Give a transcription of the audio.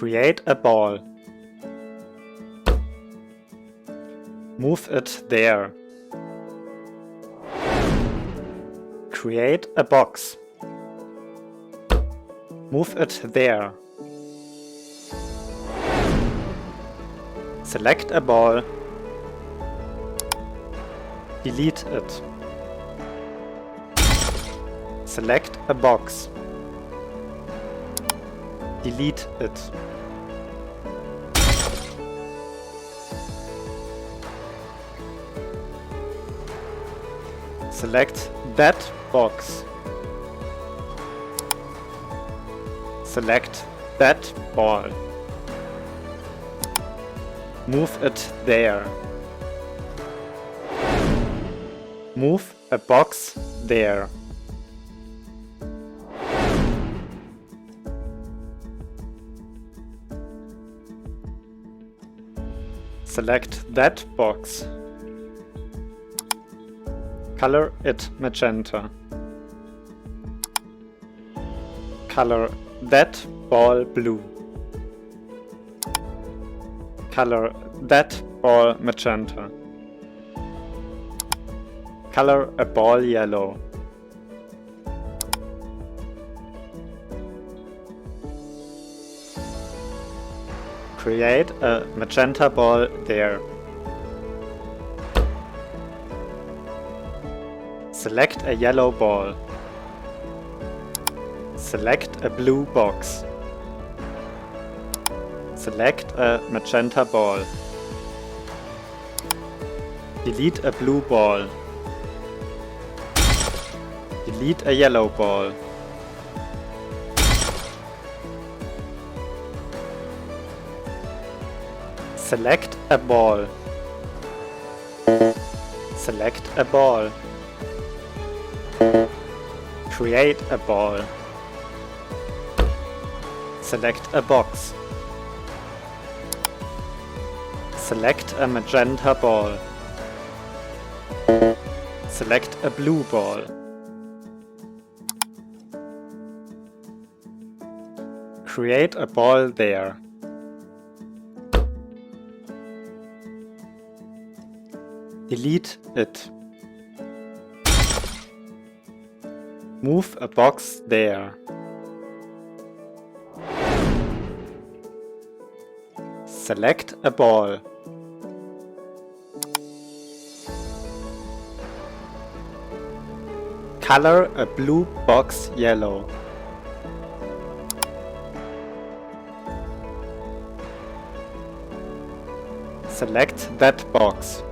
Create a ball. Move it there. Create a box. Move it there. Select a ball. Delete it. Select a box. Delete it. Select that box. Select that ball. Move it there. Move a box there. Select that box. Color it magenta. Color that ball blue. Color that ball magenta. Color a ball yellow. Create a magenta ball there. Select a yellow ball. Select a blue box. Select a magenta ball. Delete a blue ball. Delete a yellow ball. Select a ball. Select a ball. Create a ball. Select a box. Select a magenta ball. Select a blue ball. Create a ball there. Delete it. Move a box there. Select a ball. Color a blue box yellow. Select that box.